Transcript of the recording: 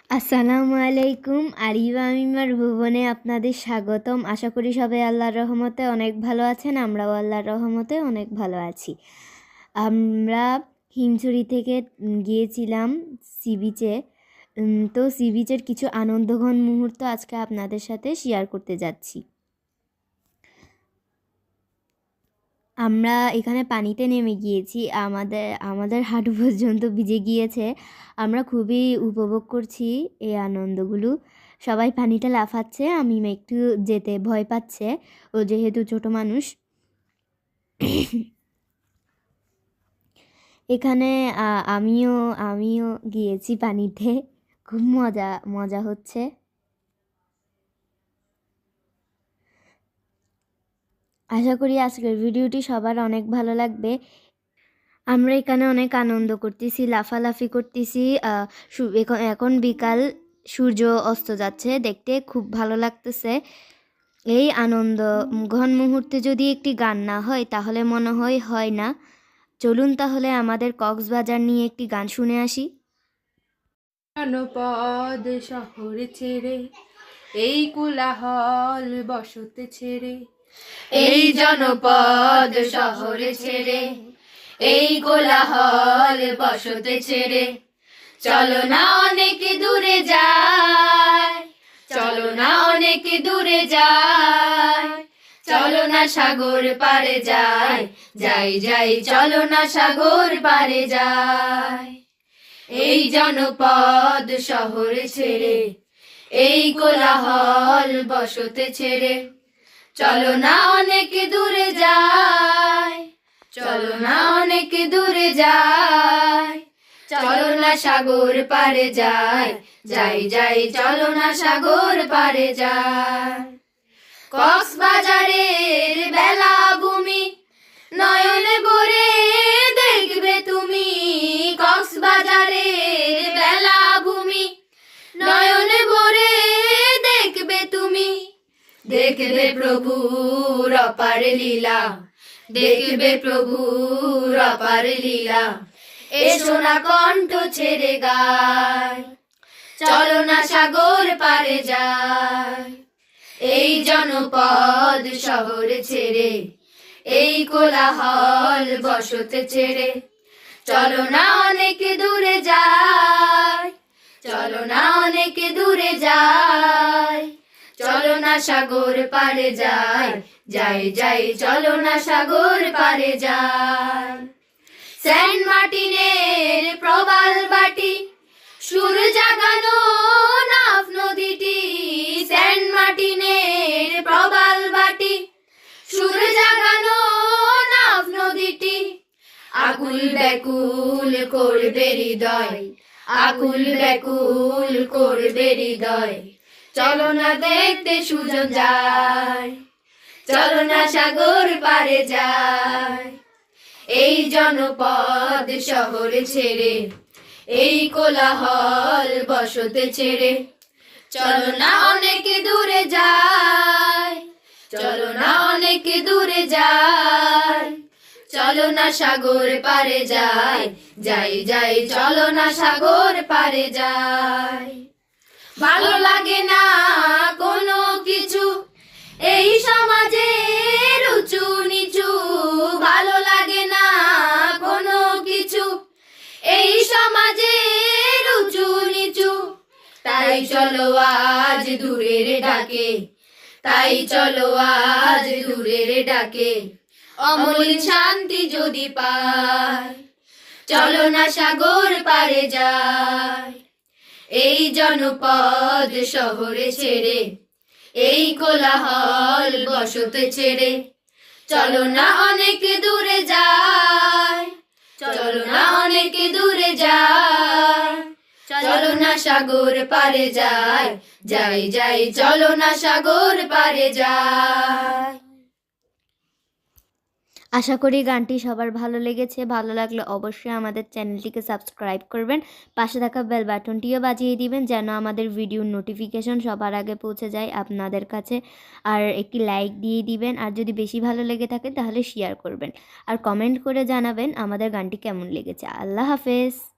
আসসালামু আলাইকুম। আরিবা মিমার ভুবনে আপনাদের স্বাগতম। আশা করি সবাই আল্লাহর রহমতে অনেক ভালো আছেন। আমরাও আল্লাহর রহমতে অনেক ভালো আছি। আমরা হিমছড়ি থেকে গিয়েছিলাম সি বিচে। তো সি বিচের কিছু আনন্দঘন মুহূর্ত আজকে আপনাদের সাথে শেয়ার করতে যাচ্ছি। আমরা এখানে পানিতে নেমে গিয়েছি, আমাদের হাঁটু পর্যন্ত ভিজে গিয়েছে। আমরা খুবই উপভোগ করছি এই আনন্দগুলো। সবাই পানিতে লাফাচ্ছে, আমি একটু যেতে ভয় পাচ্ছে, ও যেহেতু ছোট মানুষ। এখানে আমিও আমিও গিয়েছি পানিতে, খুব মজা মজা হচ্ছে। আশা করি আজকের ভিডিওটি সবার অনেক ভালো লাগবে। আমরা এখানে অনেক আনন্দ করতেছি, লাফালাফি করতেছি। এখন বিকাল, সূর্য অস্ত যাচ্ছে, দেখতে খুব ভালো লাগতেছে। এই আনন্দ ঘন মুহূর্তে যদি একটি গান না হয় তাহলে মনে হয় না। চলুন তাহলে আমাদের কক্সবাজার নিয়ে একটি গান শুনে আসি। জনপদ শহর ছেড়ে, এই কোলাহল বসতে ছেড়ে, এই জনপদ শহর ছেড়ে, এই কোলাহল বসতে ছেড়ে, চলো না অনেক দূরে যায়, চলো না অনেক দূরে যায়, চলো না সাগর পারে যায়, যাই যাই চলো না সাগর পারে যায়। এই জনপদ শহর ছেড়ে, এই কোলাহল বসতে ছেড়ে, চলো না অনেক দূরে যায়, চলো না অনেক দূরে যায়, চলো না সাগর পারে যায়, যাই যাই চলো না সাগর পারে যায়। কক্সবাজারের বেলা ভূমি নয়নে ভরে দেখবে তুমি, কক্সবাজারের বেলা ভূমি নয়নে ভরে দেখবে তুমি, দেখবে প্রভুর অপার লীলা, দেখবে প্রভুর অপার লীলা, এসো না কণ্ঠ ছেড়ে গায়, চলো না সাগর পারে যায়। এই জনপদ শহর ছেড়ে, এই কোলাহল বসতে ছেড়ে, চলো না অনেক দূরে যায়, চলো না অনেক দূরে যায়, চলো না সাগর পারে যায়, যাই যাই চলো না সাগর পারে যায়। সেন্ট মার্টিনের প্রবাল বাটি, সুর জাগানো নাফ নদীটি, সেন্ট মার্টিনের প্রবাল বাটি, সুর জাগানো নাফ নদীটি, আকুল ব্যাকুল করবে হৃদয়, আকুল ব্যাকুল করবে হৃদয়, চলো না দেখতে সুজন যায়, চলো না সাগর পারে যায়। এই জনপদ শহর ছেড়ে, এই কোলাহল বসতে ছেড়ে, চলো না অনেক দূরে যায়, চলো না অনেক দূরে যায়, চলো না সাগর পারে যায়, যাই যাই চলো না সাগর পারে যায়। ভালো লাগে না কোনো কিছু এই সমাজে উঁচু নিচু, ভালো লাগে না কোনো কিছু এই সমাজে উঁচু নিচু, তাই চলো আজ দূরের ডাকে, তাই চলো আজ দূরের ডাকে, অমূল শান্তি যদি পায়, চলো না সাগর পারে যায়। এই জনপদ শহর ছেড়ে, এই কোলাহল বসতে ছেড়ে, চলো না অনেক দূরে যায়, চলো না অনেক দূরে যায়, চলো না সাগর পারে যায়, যাই যাই চলো না সাগর পারে যায়। আশা করি গানটি সবার ভালো লেগেছে। ভালো লাগলে অবশ্যই আমাদের চ্যানেলটিকে সাবস্ক্রাইব করবেন, পাশে থাকা বেল বাটনটিও বাজিয়ে দিবেন যেন আমাদের ভিডিওর নোটিফিকেশন সবার আগে পৌঁছে যায় আপনাদের কাছে। আর একটি লাইক দিয়ে দিবেন, আর যদি বেশি ভালো লেগে থাকে তাহলে শেয়ার করবেন, আর কমেন্ট করে জানাবেন আমাদের গানটি কেমন লেগেছে। আল্লাহ হাফেজ।